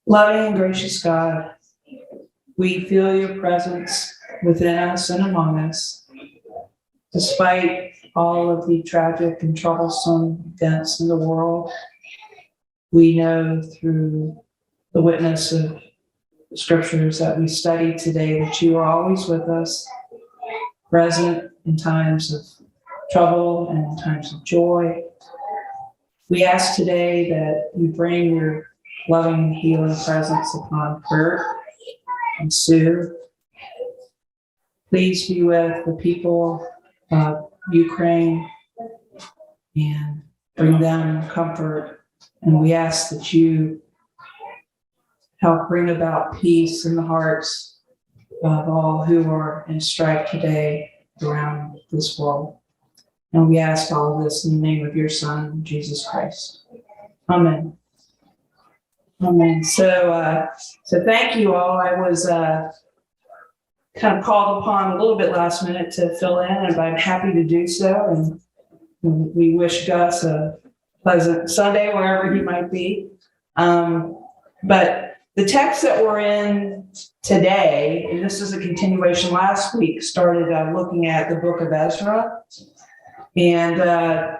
Loving and gracious God, we feel your presence within us and among us. Despite all of the tragic and troublesome events in the world, we know through the witness of the scriptures that we studied today that you are always with us, present in times of trouble and in times of joy. We ask today that you bring your loving and healing presence upon Kurt and Sue. Please be with the people of Ukraine and bring them comfort. And we ask that you help bring about peace in the hearts of all who are in strife today around this world. And we ask all of this in the name of your Son, Jesus Christ. Amen. Amen. So thank you all. I was kind of called upon a little bit last minute to fill in, and I'm happy to do so. And we wish Gus a pleasant Sunday wherever he might be. But the text that we're in today, and this is a continuation last week, started looking at the book of Ezra. And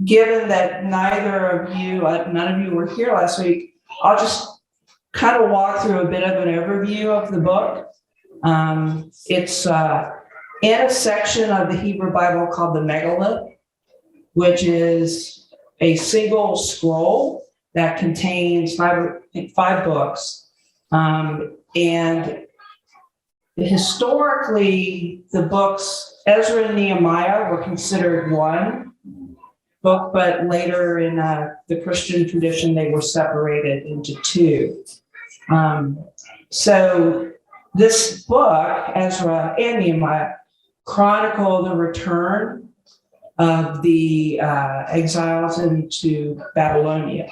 given that none of you were here last week, I'll just kind of walk through a bit of an overview of the book. It's in a section of the Hebrew Bible called the Megillah, which is a single scroll that contains five books. And historically, the books Ezra and Nehemiah were considered one book, but later in the Christian tradition, they were separated into two. So this book, Ezra and Nehemiah, chronicle the return of the exiles into Babylonia.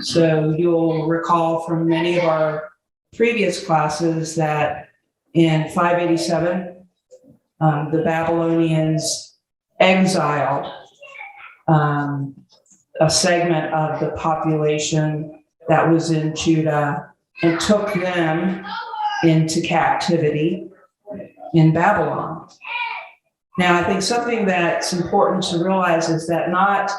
So you'll recall from many of our previous classes that in 587, the Babylonians exiled a segment of the population that was in Judah and took them into captivity in Babylon. Now, I think something that's important to realize is that not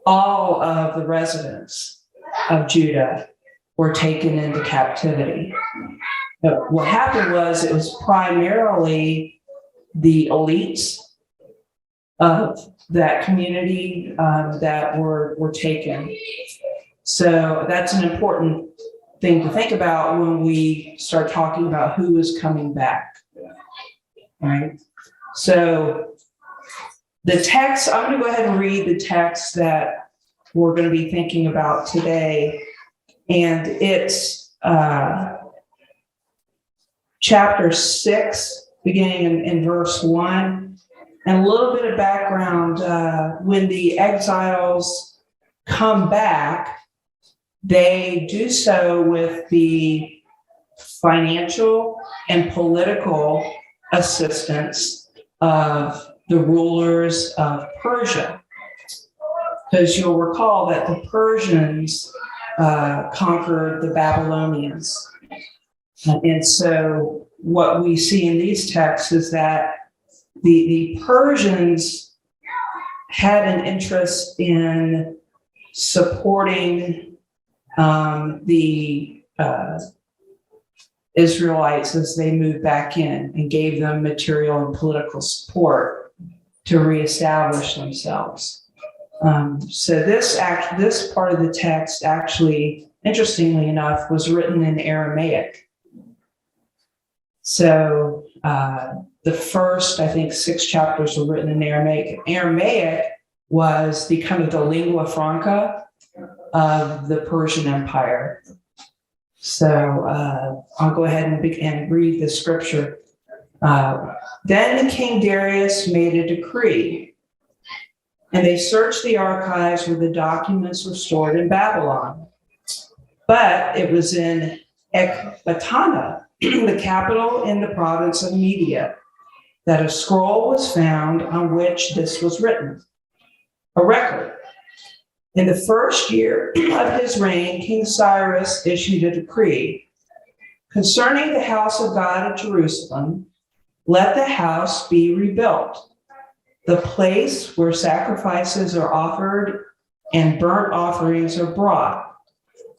all of the residents of Judah were taken into captivity. But what happened was it was primarily the elites of that community that were taken. So that's an important thing to think about when we start talking about who is coming back, right? So the text, I'm going to go ahead and read the text that we're going to be thinking about today. And it's chapter 6, beginning in verse 1. And a little bit of background, when the exiles come back, they do so with the financial and political assistance of the rulers of Persia. Because you'll recall that the Persians conquered the Babylonians. And so what we see in these texts is that the Persians had an interest in supporting the Israelites as they moved back in and gave them material and political support to reestablish themselves. So this part of the text actually, interestingly enough, was written in Aramaic. So the first, I think, 6 chapters were written in Aramaic. Aramaic was the kind of the lingua franca of the Persian Empire. So I'll go ahead and read the scripture. Then King Darius made a decree, and they searched the archives where the documents were stored in Babylon. But it was in Ecbatana, the capital in the province of Media, that a scroll was found on which this was written, a record In the first year of his reign, King Cyrus issued a decree concerning the house of God at Jerusalem. Let the house be rebuilt, the place where sacrifices are offered and burnt offerings are brought.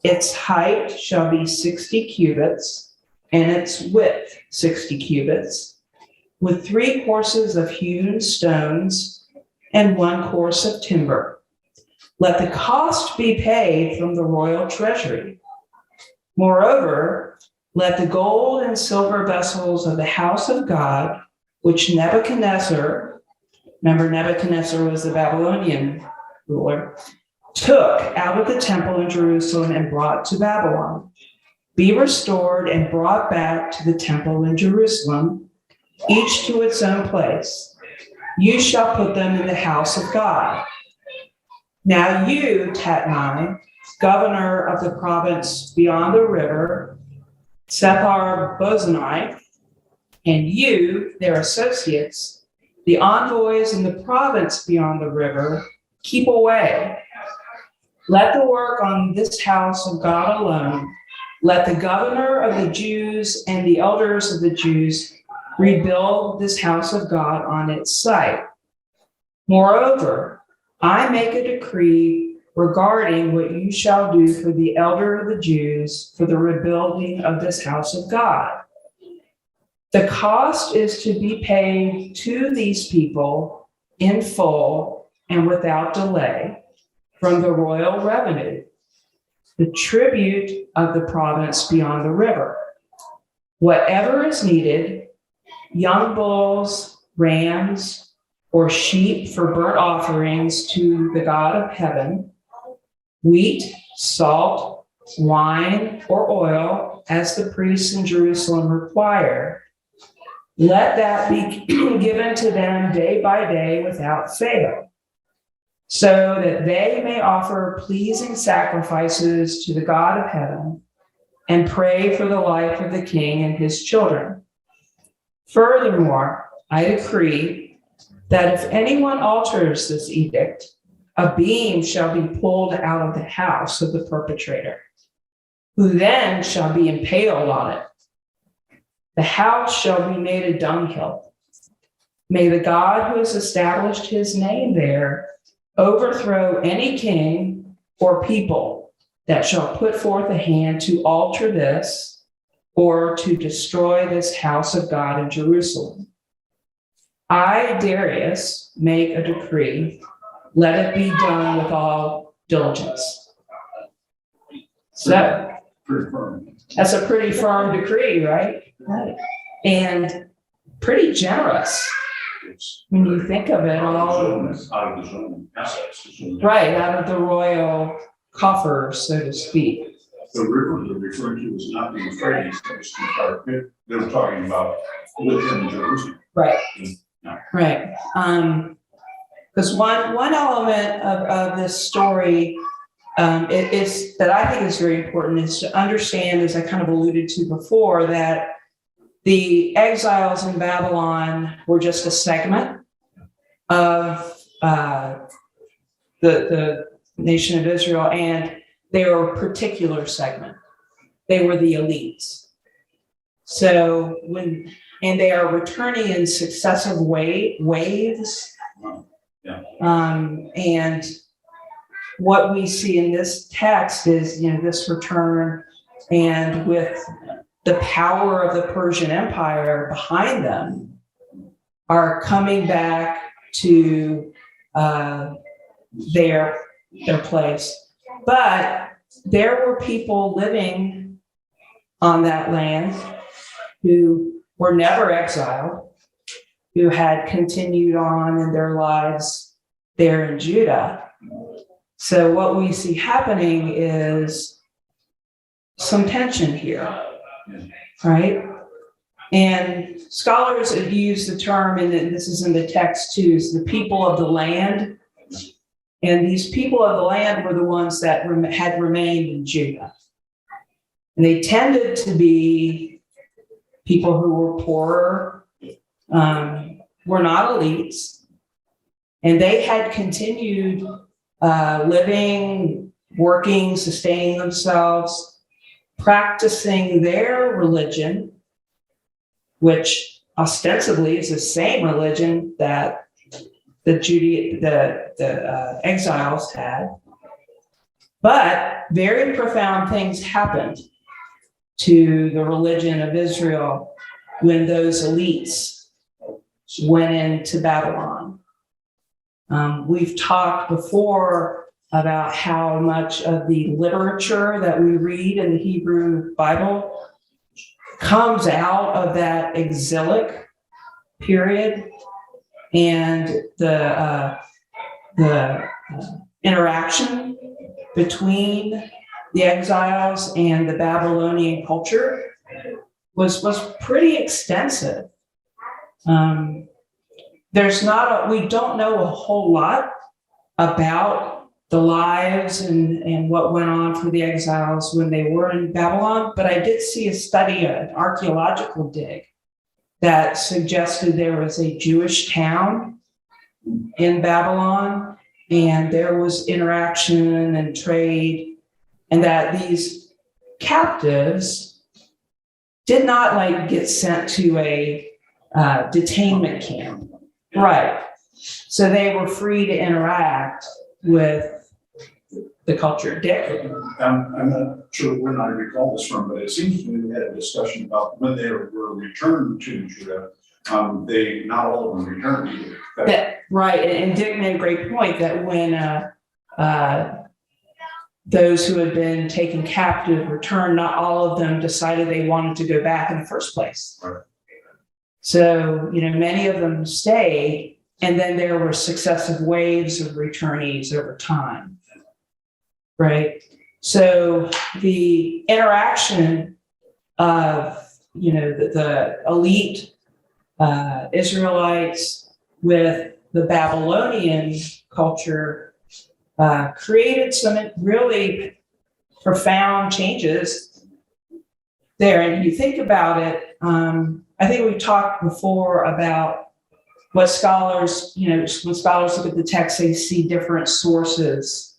Its height shall be 60 cubits, and its width 60 cubits, with 3 courses of hewn stones and 1 course of timber. Let the cost be paid from the royal treasury. Moreover, let the gold and silver vessels of the house of God, which Nebuchadnezzar, remember Nebuchadnezzar was the Babylonian ruler, took out of the temple in Jerusalem and brought to Babylon, be restored and brought back to the temple in Jerusalem, each to its own place. You shall put them in the house of God. Now you, Tatnai, governor of the province beyond the river, Sethar-Bozenai, and you, their associates, the envoys in the province beyond the river, keep away. Let the work on this house of God alone, let the governor of the Jews and the elders of the Jews rebuild this house of God on its site. Moreover, I make a decree regarding what you shall do for the elder of the Jews for the rebuilding of this house of God. The cost is to be paid to these people in full and without delay from the royal revenue, the tribute of the province beyond the river. Whatever is needed, young bulls, rams, or sheep for burnt offerings to the God of heaven, wheat, salt, wine, or oil, as the priests in Jerusalem require, let that be given to them day by day without fail, so that they may offer pleasing sacrifices to the God of heaven and pray for the life of the king and his children. Furthermore, I decree that if anyone alters this edict, a beam shall be pulled out of the house of the perpetrator, who then shall be impaled on it. The house shall be made a dunghill. May the God who has established his name there overthrow any king or people that shall put forth a hand to alter this or to destroy this house of God in Jerusalem. I, Darius, make a decree. Let it be done with all diligence. So that's a pretty firm decree, right? Right. And pretty generous when you think of it all. Right, out of the royal coffers, so to speak. The river they're referring to is not the Euphrates. They were talking about within Jerusalem. Right. Yeah. Right. Because one element of this story is that I think is very important is to understand, as I kind of alluded to before, that the exiles in Babylon were just a segment of the nation of Israel, and they were a particular segment. They were the elites. So and they are returning in successive waves. Yeah. And what we see in this text is, this return, and with the power of the Persian Empire behind them, are coming back to their place. But there were people living on that land who were never exiled, who had continued on in their lives there in Judah. So what we see happening is some tension here, right? And scholars have used the term, and this is in the text too, is the people of the land. And these people of the land were the ones that had remained in Judah. And they tended to be people who were poorer, were not elites, and they had continued living, working, sustaining themselves, practicing their religion, which ostensibly is the same religion that the exiles had. But very profound things happened to the religion of Israel when those elites went into Babylon. We've talked before about how much of the literature that we read in the Hebrew Bible comes out of that exilic period, and the interaction between the exiles and the Babylonian culture was pretty extensive. We don't know a whole lot about the lives and what went on for the exiles when they were in Babylon, but I did see a study, an archaeological dig, that suggested there was a Jewish town in Babylon, and there was interaction and trade, and that these captives did not get sent to a detainment camp. Right. So they were free to interact with the culture. Dick? I'm not sure when I recall this from, but it seems to me we had a discussion about when they were returned to Judah. Not all of them returned either. Right, and Dick made a great point that when those who had been taken captive returned, not all of them decided they wanted to go back in the first place. Right. So, many of them stayed, and then there were successive waves of returnees over time. Right. So the interaction of, the elite Israelites with the Babylonian culture created some really profound changes there. And you think about it, I think we've talked before about what scholars, when scholars look at the text, they see different sources.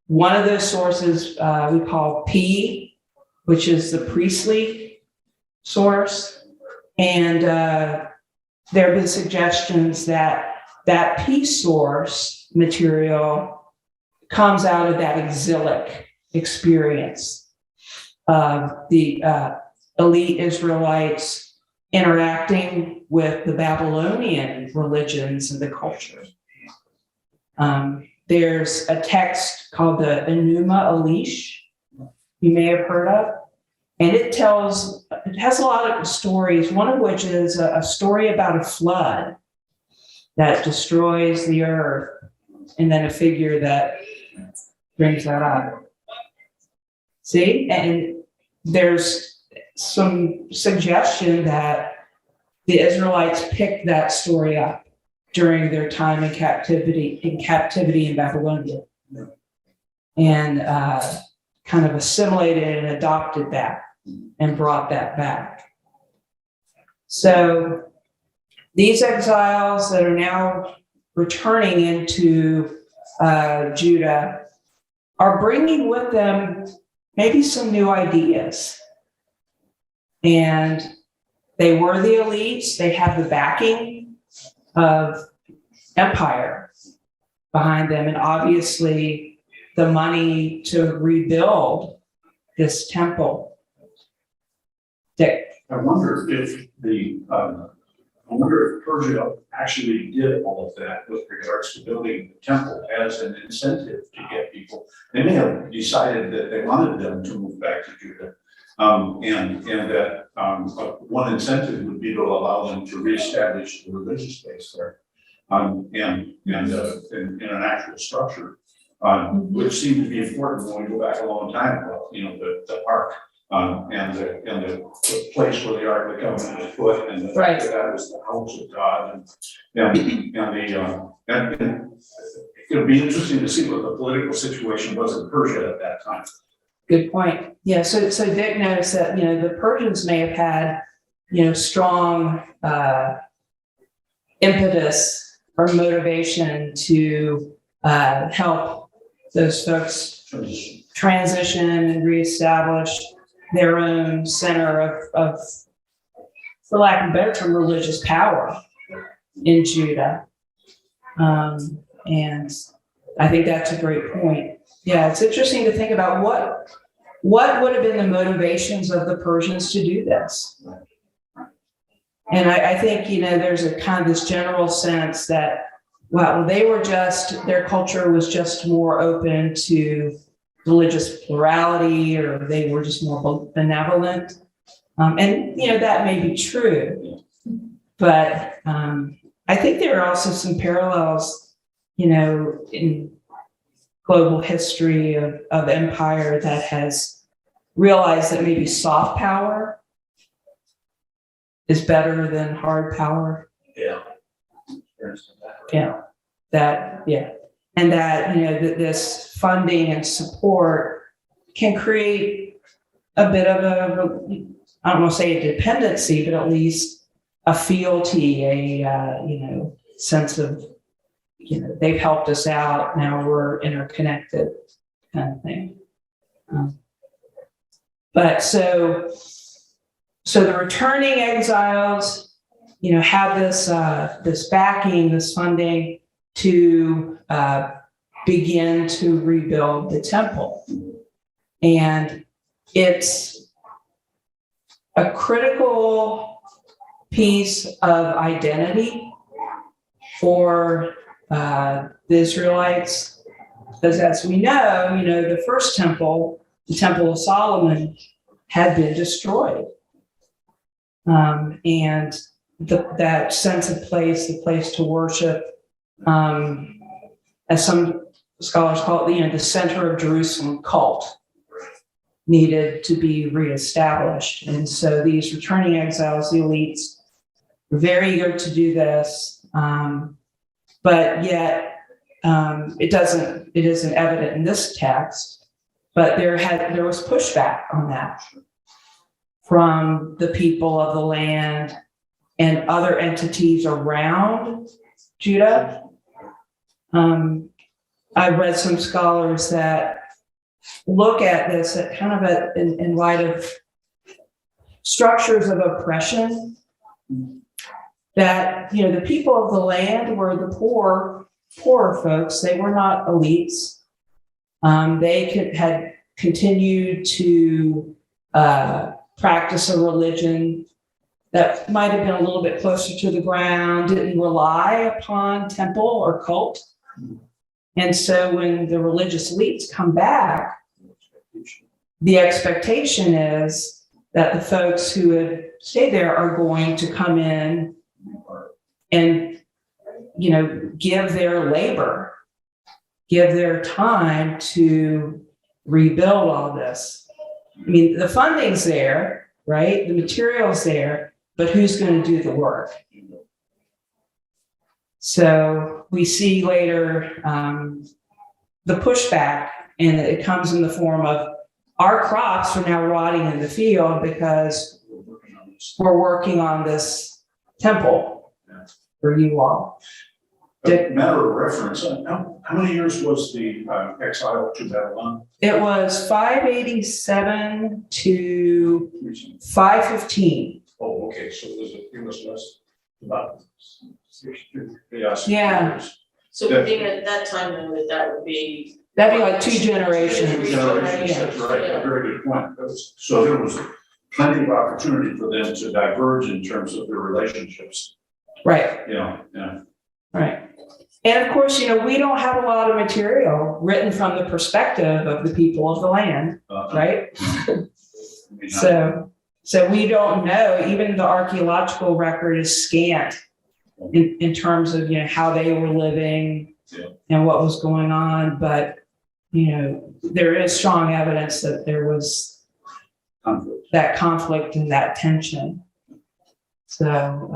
One of those sources we call P, which is the priestly source. And there have been suggestions that P source material comes out of that exilic experience of the elite Israelites interacting with the Babylonian religions and the culture. There's a text called the Enuma Elish, you may have heard of, and it has a lot of stories, one of which is a story about a flood that destroys the earth, and then a figure that brings that up. See, and there's some suggestion that the Israelites picked that story up during their time in captivity in Babylonia, and kind of assimilated and adopted that and brought that back. So these exiles that are now returning into Judah are bringing with them maybe some new ideas. And they were the elites, they have the backing of empire behind them, and obviously the money to rebuild this temple. Dick? I wonder if Persia actually did all of that with regards to building the temple as an incentive to get people. They may have decided that they wanted them to move back to Judah. And that one incentive would be to allow them to reestablish the religious base there, and in an actual structure, which seemed to be important when we go back a long time ago. The ark and the place where the Ark of the Covenant was put, and Right. that was the house of God, and it would be interesting to see what the political situation was in Persia at that time. Good point. Yeah, so Dick noticed that, the Persians may have had, strong impetus or motivation to help those folks transition and reestablish their own center of, for lack of a better term, religious power in Judah. And I think that's a great point. Yeah, it's interesting to think about what would have been the motivations of the Persians to do this. And I think, there's a kind of this general sense that, well, their culture was just more open to religious plurality, or they were just more benevolent. And, that may be true. But I think there are also some parallels, in global history of empire that has realized that maybe soft power is better than hard power. Yeah. Yeah. And that, that this funding and support can create a bit of I don't want to say a dependency, but at least a fealty, a sense of, they've helped us out, now we're interconnected kind of thing. But so the returning exiles, have this backing, this funding to begin to rebuild the temple. And it's a critical piece of identity for the Israelites, because as we know, the first temple, the Temple of Solomon, had been destroyed. And that sense of place, the place to worship, as some scholars call it, the center of Jerusalem cult, needed to be reestablished. And so these returning exiles, the elites, were very eager to do this, but yet it isn't evident in this text, but there was pushback on that from the people of the land and other entities around Judah. I've read some scholars that look at this at kind of in light of structures of oppression, that the people of the land were the poorer folks. They were not elites. They had continued to practice a religion that might have been a little bit closer to the ground, didn't rely upon temple or cult. And so when the religious elites come back, the expectation is that the folks who had stayed there are going to come in and, give their labor, give their time to rebuild all this. I mean, the funding's there, right? The material's there, but who's going to do the work? So we see later the pushback, and it comes in the form of our crops are now rotting in the field because we're working on this temple for you all. Matter of reference, how many years was the exile to Babylon? It was 587 to 515. Oh, okay, so it was less, about 60, Yeah. years. So we think at that time, then, that would be. That'd be like two generations. Two generations, Yeah. that's right, a very good point. So there was plenty of opportunity for them to diverge in terms of their relationships. Right. Yeah. Right. And of course, we don't have a lot of material written from the perspective of the people of the land, right? So we don't know, even the archaeological record is scant in terms of, how they were living and what was going on. But, there is strong evidence that there was that conflict and that tension. So,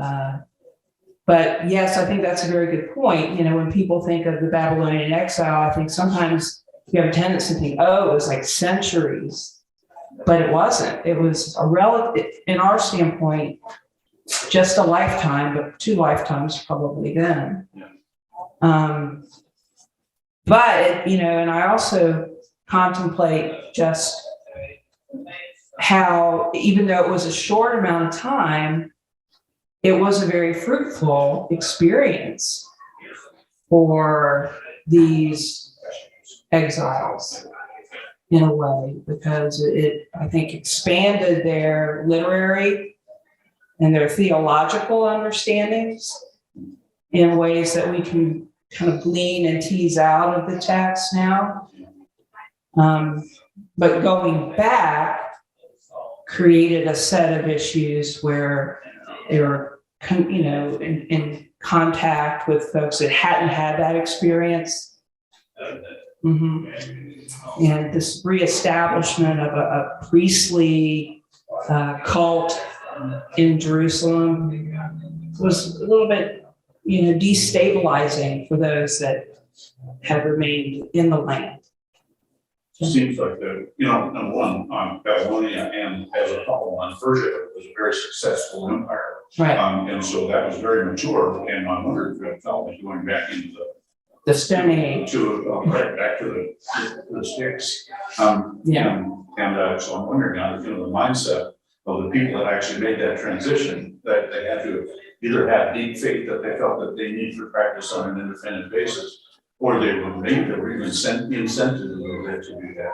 but yes, I think that's a very good point. When people think of the Babylonian exile, I think sometimes you have a tendency to think, oh, it was like centuries, but it wasn't. It was a relative, in our standpoint, just a lifetime, but 2 lifetimes probably then. But, and I also contemplate just how, even though it was a short amount of time, it was a very fruitful experience for these exiles in a way, because it, I think, expanded their literary and their theological understandings in ways that we can kind of glean and tease out of the text now. But going back created a set of issues where they were, in contact with folks that hadn't had that experience. And this reestablishment of a priestly cult in Jerusalem was a little bit, destabilizing for those that had remained in the land. Seems like number one, Babylonia and as a whole on Persia was a very successful empire. Right. And so that was very mature, and I wondered if it felt like going back into The Stone Age. Right back to the sticks. Yeah. And so I'm wondering now, the mindset of the people that actually made that transition, that they had to either have deep faith that they felt that they needed to practice on an independent basis, or they were even incented a little bit to do that.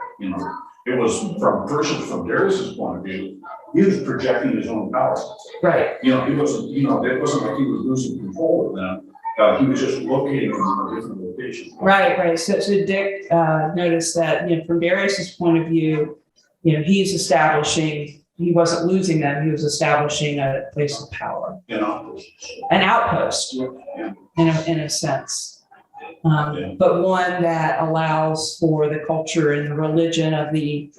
It was from Darius's point of view, he was projecting his own power. Right. He wasn't, it wasn't like he was losing control of them. He was just locating them in a different location. Right. So Dick noticed that, from Darius's point of view, he's establishing, he wasn't losing them, he was establishing a place of power. An outpost, Yeah. in a sense. But one that allows for the culture and the religion of the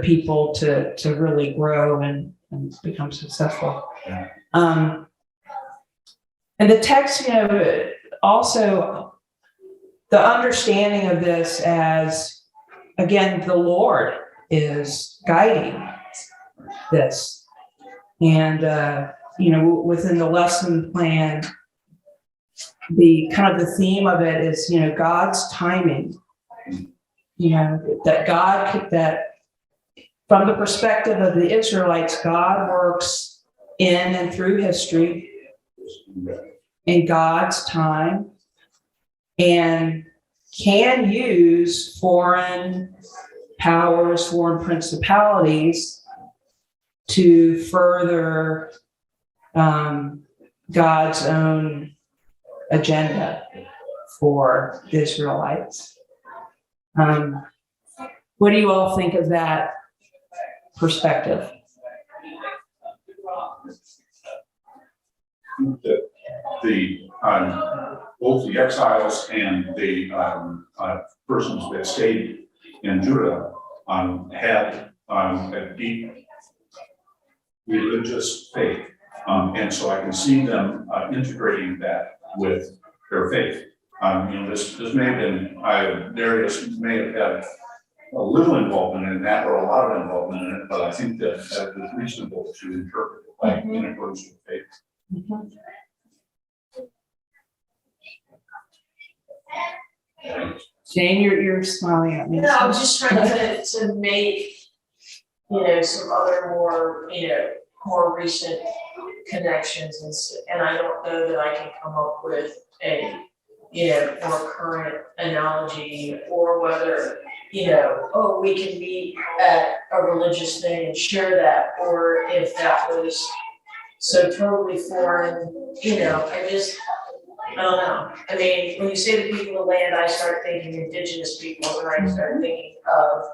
people to really grow and become successful. Yeah. And the text, also the understanding of this as, again, the Lord is guiding this. And, within the lesson plan, the kind of the theme of it is, God's timing, that from the perspective of the Israelites, God works in and through history in God's time, and can use foreign powers, foreign principalities to further God's own agenda for the Israelites. What do you all think of that perspective? Both the exiles and the persons that stayed in Judah had a deep religious faith, and so I can see them integrating that with their faith. This may have been, Darius may have had a little involvement in that, or a lot of involvement in it, but I think that it's reasonable to interpret it like in accordance with faith. Jane, you're smiling at me. No, I was just trying to make, some other more recent connections, and I don't know that I can come up with a, more current analogy, or whether, we can meet at a religious thing and share that, or if that was so totally foreign, I don't know. I mean, when you say the people of the land, I start thinking indigenous people, and I start thinking of,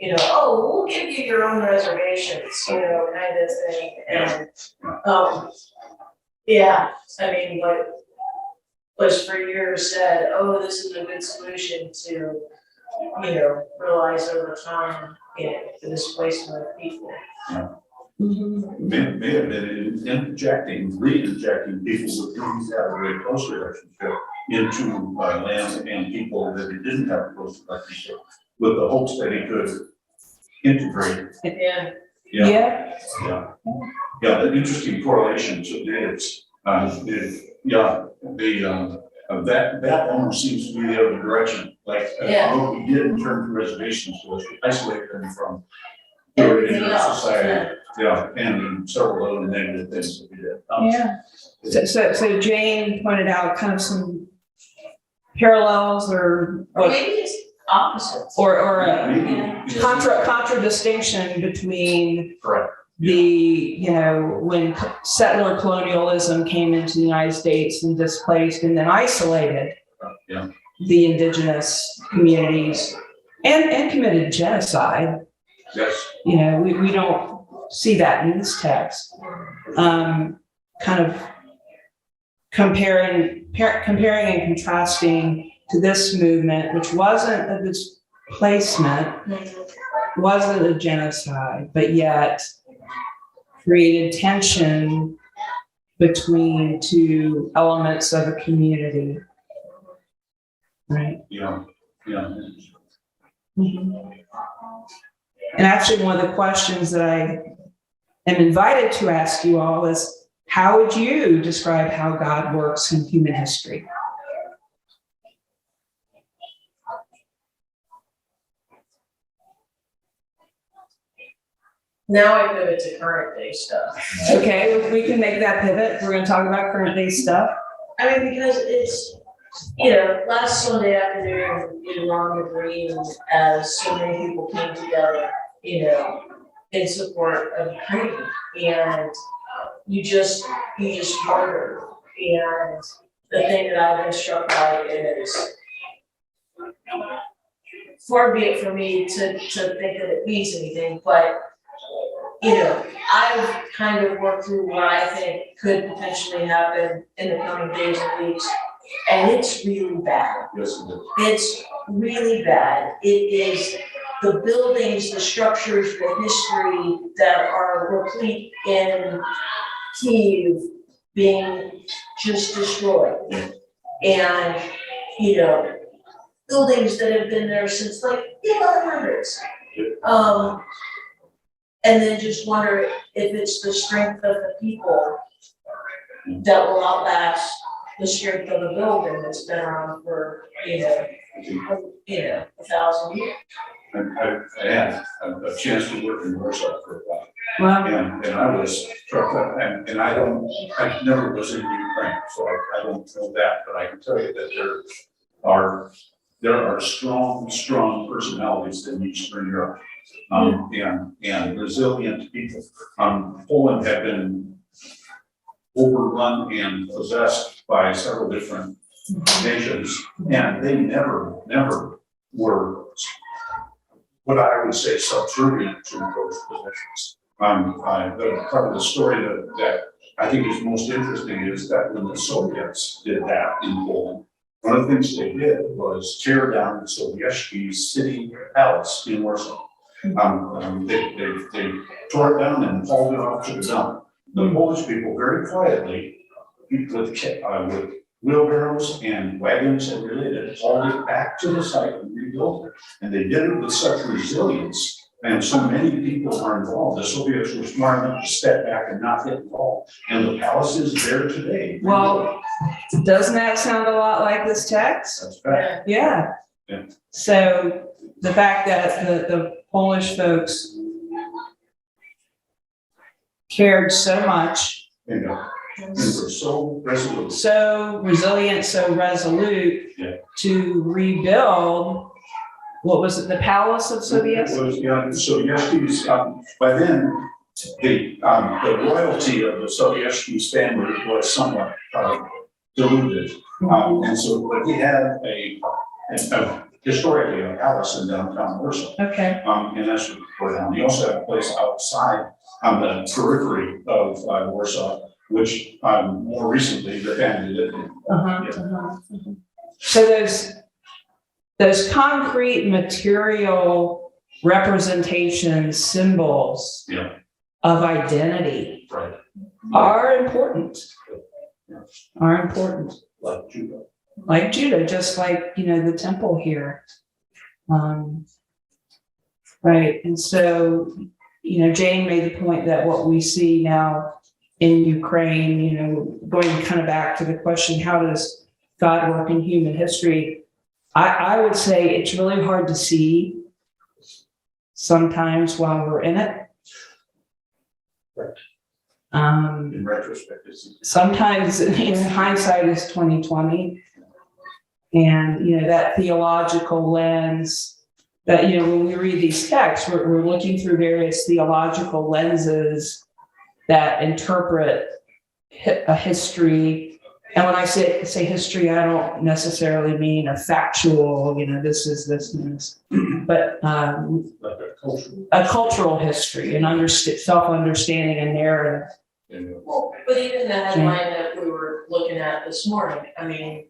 we'll give you your own reservations, kind of thing. And, I mean, what was for years said, this is a good solution to, realize over time, the displacement of people. May have been reinjecting people with whom he had a very close relationship into land and people that he didn't have a close relationship, with the hopes that he could integrate. Yeah. The interesting correlations of dates. That almost seems to be the other direction, like, Yeah. what we did in terms of reservations was we isolated them from Everything our else, society. Yeah, and several other negative things that we did. Yeah. So Jane pointed out kind of some parallels or maybe it's opposites. or a Maybe- contradistinction between Correct. the, when settler colonialism came into the United States and displaced and then isolated Yeah. the indigenous communities and committed genocide. Yes. We don't see that in this text. Kind of comparing and contrasting to this movement, which wasn't a displacement, wasn't a genocide, but yet created tension between two elements of a community. Right. Yeah. And actually, one of the questions that I am invited to ask you all is, how would you describe how God works in human history? Now I pivot to current day stuff. Okay, we can make that pivot. We're going to talk about current day stuff. I mean, because it's, last Sunday afternoon, we were on the green as so many people came together, in support of Ukraine. And you just wonder. And the thing that I've been struck by is, far be it for me to think that it means anything, but I've kind of worked through what I think could potentially happen in the coming days and weeks, and it's really bad. Yes, it is. It's really bad. It is the buildings, the structures, the history that are replete in Kyiv being just destroyed. And, buildings that have been there since like the 1100s. And then just wonder if it's the strength of the people that will outlast the strength of the building that's been around for, 1,000 years. I had a chance to work in Warsaw for a while. Well, And I was struck by, and I never was in Ukraine, so I don't know that, but I can tell you that there are strong personalities in Eastern Europe, and resilient people. Poland had been overrun and possessed by several different nations, and they never were what I would say subservient to those positions. The part of the story that I think is most interesting is that when the Soviets did that in Poland, one of the things they did was tear down the Sobieski's city palace in Warsaw. They tore it down and hauled it off to the dump. The Polish people very quietly, with wheelbarrows and wagons and related, hauled it back to the site and rebuilt it. And they did it with such resilience, and so many people are involved. The Soviets were smart enough to step back and not get involved. And the palace is there today. well, doesn't that sound a lot like this text? That's fact. Yeah. Yeah. So the fact that the Polish folks cared so much, And we're so resolute. so resilient, so resolute Yeah. to rebuild, what was it, the Palace of Soviets? It was, Sobieski's, by then, the royalty of the Sobieski's family was somewhat diluted. And so, but he had historically a palace in downtown Warsaw. Okay, And that's what we're down. He also had a place outside on the periphery of Warsaw, which more recently the family lived in. So those concrete material representations, symbols Yeah. of identity Right. are important. Are important. Like Judah. Like Judah, just like, the temple here. Right, and so, Jane made the point that what we see now in Ukraine, going kind of back to the question, how does God work in human history, I would say it's really hard to see sometimes while we're in it. Right. Um, In retrospect, it's. sometimes, hindsight is 2020. And, that theological lens that, when we read these texts, we're looking through various theological lenses that interpret a history. And when I say history, I don't necessarily mean a factual, this is this and this, but Like a cultural history and self-understanding and narrative. Well, but even the headline that we were looking at this morning, I mean,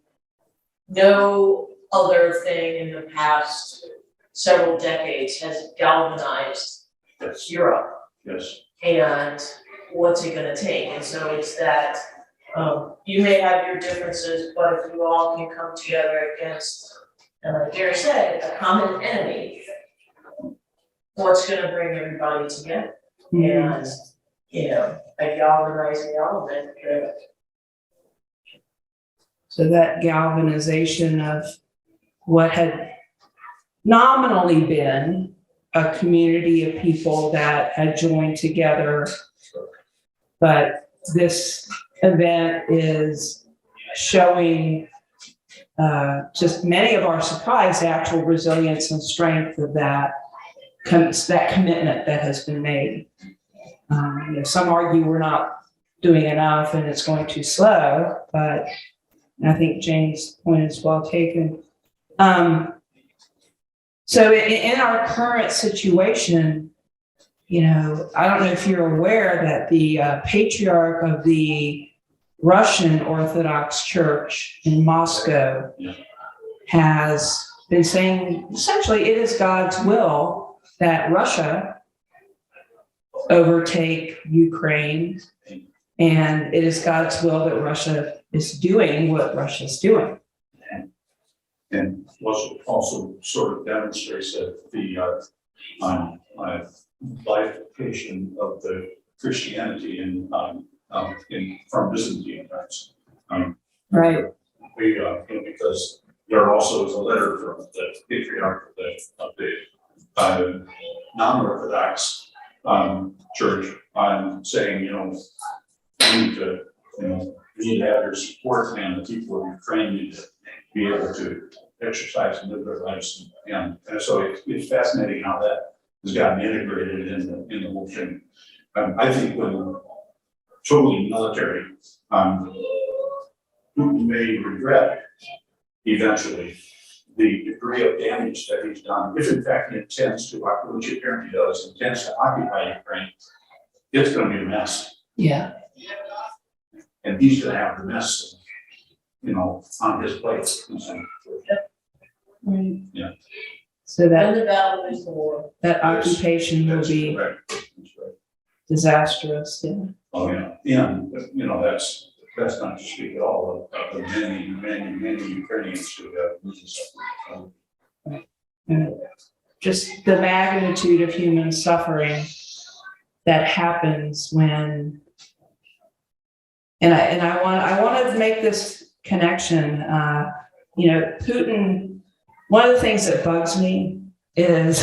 no other thing in the past several decades has galvanized Yes, Europe. yes. And what's it gonna take? And so it's that, you may have your differences, but if you all can come together against, and like Dare said, a common enemy, what's gonna bring everybody together? And, a galvanizing element that. So that galvanization of what had nominally been a community of people that had joined together, but this event is showing just many of our surprised actual resilience and strength of that commitment that has been made. Some argue we're not doing enough and it's going too slow, but I think Jane's point is well taken. So in our current situation, I don't know if you're aware that the patriarch of the Russian Orthodox Church in Moscow has been saying, essentially, it is God's will that Russia overtake Ukraine, and it is God's will that Russia is doing what Russia's doing. And also sort of demonstrates that the bifurcation of the Christianity from Byzantine times. Right. Because there also is a letter from the patriarch of the non-Orthodox church saying, you need to have your support, and the people of Ukraine need to be able to exercise and live their lives. And so it's fascinating how that has gotten integrated in the whole thing. I think when totally military, Putin may regret eventually the degree of damage that he's done. If in fact he intends to, which apparently does, intends to occupy Ukraine, it's going to be a mess. Yeah. And he's going to have the mess, on his plate. Right. Yeah. So that And the battle is the war. that occupation will be Correct. That's right. disastrous. Yeah. Oh, yeah, and, that's not to speak at all of the many Ukrainians who have Just the magnitude of human suffering that happens when, and I want to make this connection. Putin. One of the things that bugs me is,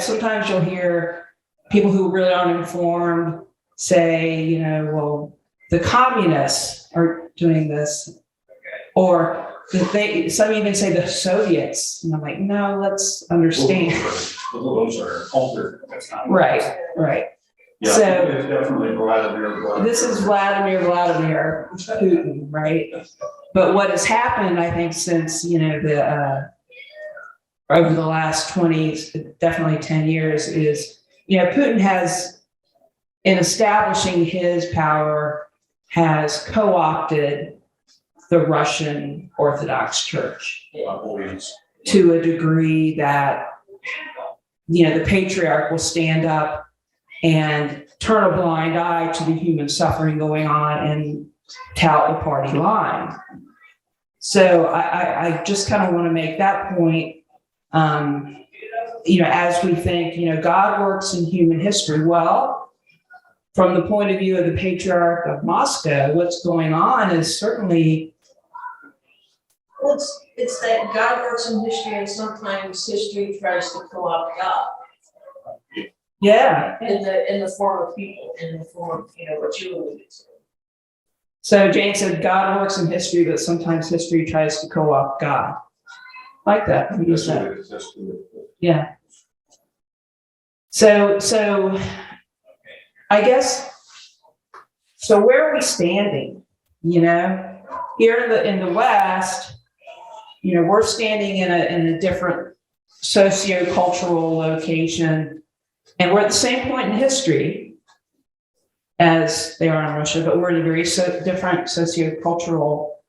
sometimes you'll hear people who really aren't informed say, well, the communists are doing this, or some even say the Soviets, and I'm like, no, let's understand. those are altered. That's not Right. Yeah, So it's definitely Vladimir. this is Vladimir Putin, right? But what has happened, I think, since over the last 20, definitely 10 years, is Putin has, in establishing his power, has co-opted the Russian Orthodox Church to a degree that the patriarch will stand up and turn a blind eye to the human suffering going on and tout the party line. So I just kind of want to make that point. As we think, God works in human history. Well, from the point of view of the Patriarch of Moscow, what's going on is certainly Well, it's that God works in history and sometimes history tries to co-opt God Yeah. in the form of people, in the form of, what you alluded to. So Jane said, God works in history, but sometimes history tries to co-opt God. Like that. Use That's that. what it is, that's good. Yeah. So I guess, so where are we standing? Here in the West, we're standing in a different socio-cultural location, and we're at the same point in history as they are in Russia, but we're in a very different socio-cultural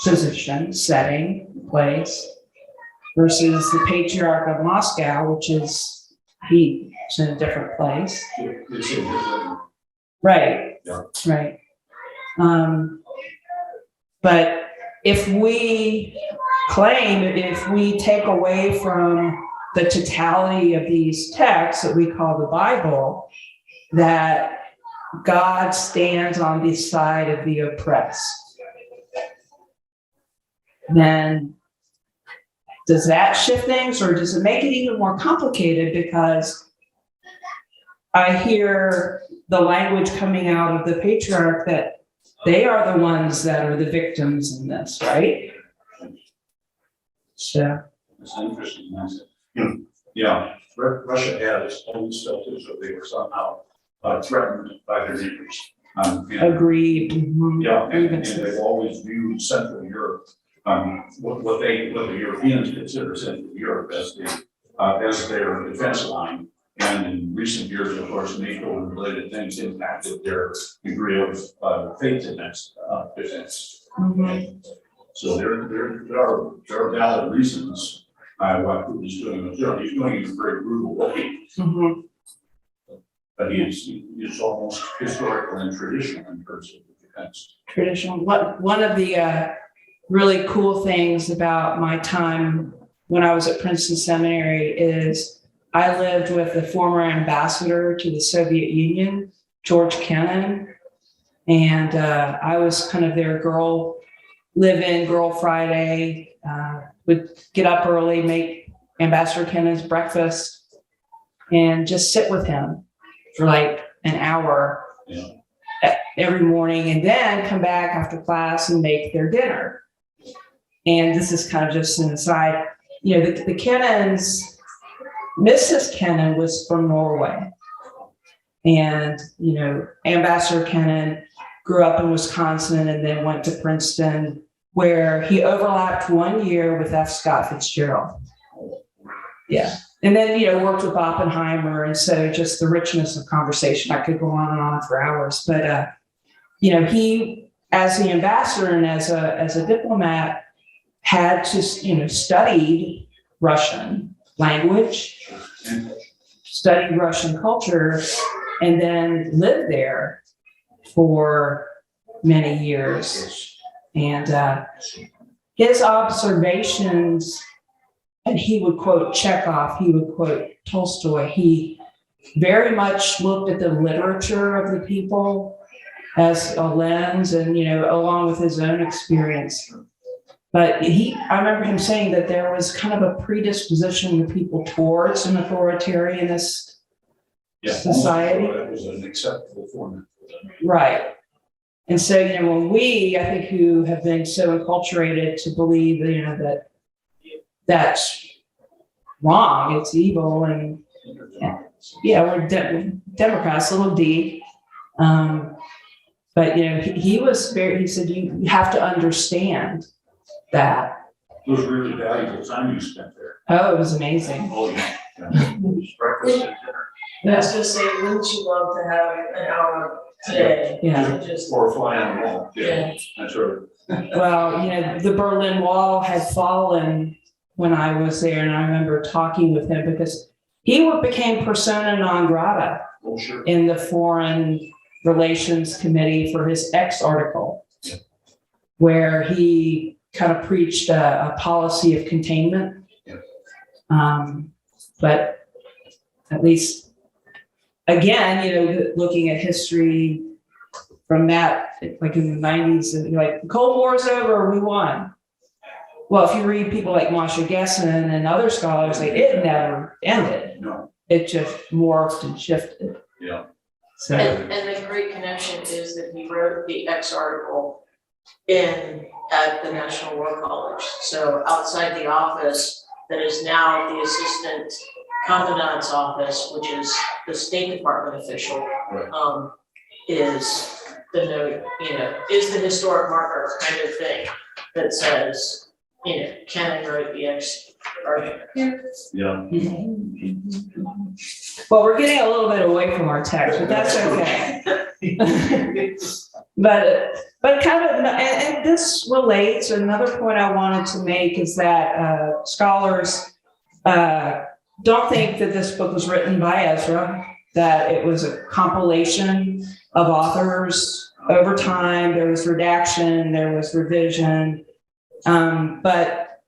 position, setting, place, versus the Patriarch of Moscow, which is he's in a different place. It's in the, Right. Yeah. Right. But if we take away from the totality of these texts that we call the Bible, that God stands on the side of the oppressed, then does that shift things, or does it make it even more complicated? Because I hear the language coming out of the patriarch that they are the ones that are the victims in this, right? So. it's interesting. Yeah, Russia had its own stuff too, so they were somehow threatened by their neighbors. Agreed. Mhm. Yeah, and they've always viewed Central Europe, what the Europeans consider Central Europe as their defense line. And in recent years, of course, NATO and related things impacted their degree of faith in that defense. Mhm. So there are valid reasons why Putin's doing what he's doing. He's doing it in a very brutal way. Mhm. But he's almost historical and traditional in terms of the defense. Traditional. One of the really cool things about my time when I was at Princeton Seminary is I lived with the former ambassador to the Soviet Union, George Kennan, and I was kind of their girl Friday. Would get up early, make Ambassador Kennan's breakfast, and just sit with him for like an hour every morning, and then come back after class and make their dinner. And this is kind of just an aside. The Kennans, Mrs. Kennan was from Norway. And, Ambassador Kennan grew up in Wisconsin and then went to Princeton, where he overlapped 1 year with F. Scott Fitzgerald. Yeah. And then, worked with Oppenheimer. And so just the richness of conversation, I could go on and on for hours. But, he, as the ambassador and as a diplomat, had to, studied Russian language, studied Russian culture, and then lived there for many years. And his observations, and he would quote Chekhov, he would quote Tolstoy, he very much looked at the literature of the people as a lens and, along with his own experience. But I remember him saying that there was kind of a predisposition of people towards an authoritarianist society. That was an acceptable format. Right. And so, when we, I think, who have been so enculturated to believe, that that's wrong, it's evil, and we're Democrats, a little D. But, he said, you have to understand that. It was really valuable time you spent there. Oh, it was amazing. Oh, yeah. Breakfast and dinner. I was just saying, wouldn't you love to have an hour today? Yeah. To just, Or a fly on the wall. Yeah. That's right. Well, the Berlin Wall had fallen when I was there, and I remember talking with him because he became persona non grata Oh, sure. in the Foreign Relations Committee for his X article, where he kind of preached a policy of containment. But at least, again, looking at history from that, like in the 90s, like the Cold War is over, we won. Well, if you read people like Moshe Gesson and other scholars, like, it never ended. No, It just morphed and shifted. yeah, So, And the great connection is that he wrote the X article at the National War College. So outside the office that is now the Assistant Commandant's office, which is the State Department official, right. is the note, is the historic marker kind of thing that says, Kennan wrote the X article. Yeah. well, we're getting a little bit away from our text, but that's okay. But kind of, and this relates, another point I wanted to make is that scholars don't think that this book was written by Ezra, that it was a compilation of authors over time. There was redaction, there was revision, but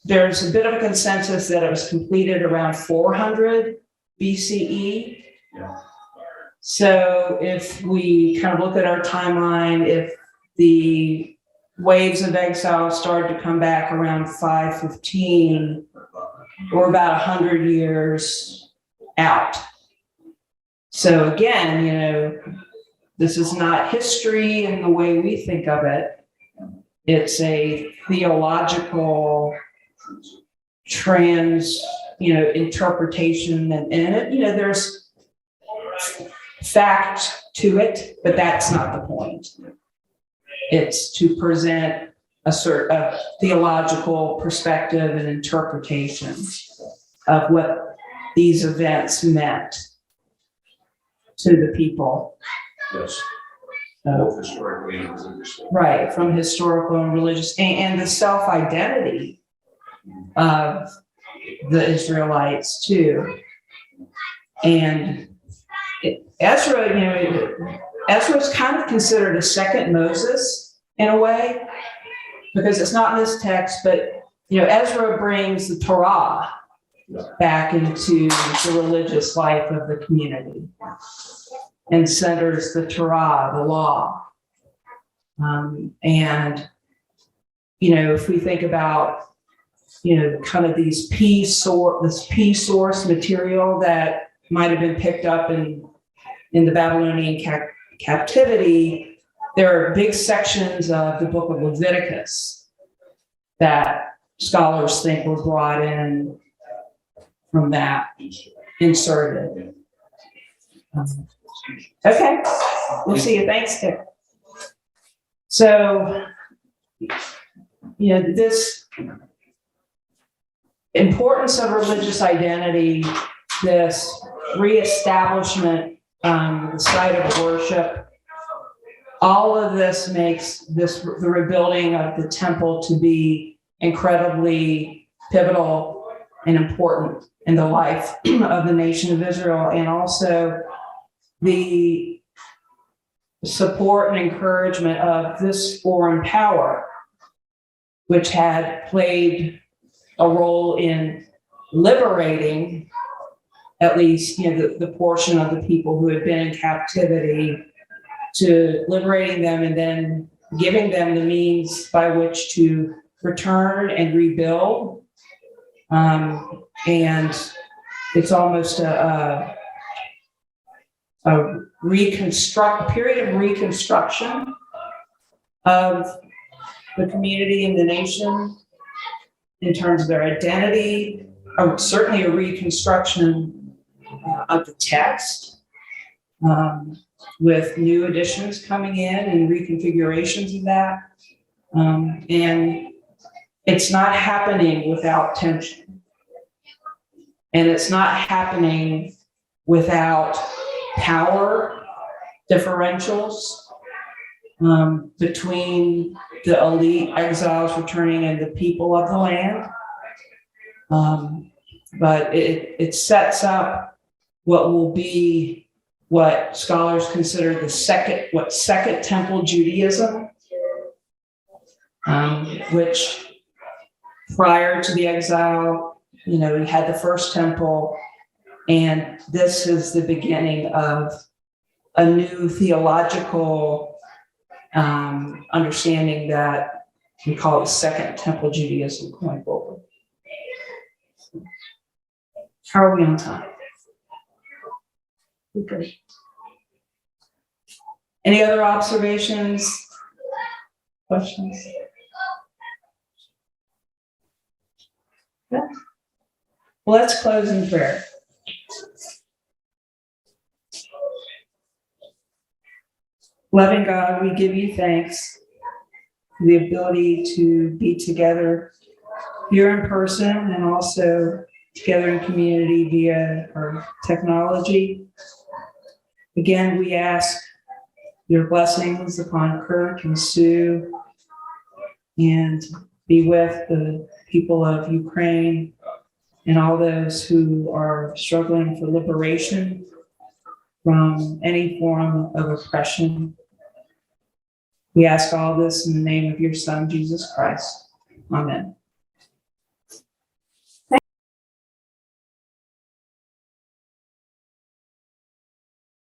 there's a bit of a consensus that it was completed around 400 BCE. Yeah. So if we kind of look at our timeline, if the waves of exile started to come back around 515, we're about 100 years out. So again, this is not history in the way we think of it. It's a theological interpretation, and there's fact to it, but that's not the point. It's to present a theological perspective and interpretation of what these events meant to the people. Yes. Both historically and religiously. Right, from historical and religious, and the self-identity of the Israelites too. And Ezra's kind of considered a second Moses in a way, because it's not in this text, but Ezra brings the Torah back into the religious life of the community and centers the Torah, the law. And if we think about kind of this P source material that might have been picked up in the Babylonian captivity, there are big sections of the book of Leviticus that scholars think were brought in from that, inserted. Okay, we'll see you. Thanks, Dick. So, this importance of religious identity, this reestablishment, the site of worship, all of this makes the rebuilding of the temple to be incredibly pivotal and important in the life of the nation of Israel, and also the support and encouragement of this foreign power, which had played a role in liberating at least the portion of the people who had been in captivity, to liberating them and then giving them the means by which to return and rebuild. And it's almost a period of reconstruction of the community and the nation in terms of their identity, or certainly a reconstruction of the text, with new additions coming in and reconfigurations of that. And it's not happening without tension. And it's not happening without power differentials between the elite exiles returning and the people of the land. But it sets up what will be what scholars consider second temple Judaism, which prior to the exile, we had the first temple, and this is the beginning of a new theological understanding that We call it Second Temple Judaism going forward. How are we on time? Okay. Any other observations? Questions? Yeah. Well, let's close in prayer. Loving God, we give you thanks for the ability to be together here in person and also together in community via our technology. Again, we ask your blessings upon Kirk and Sue, and be with the people of Ukraine and all those who are struggling for liberation from any form of oppression. We ask all this in the name of your Son, Jesus Christ. Amen.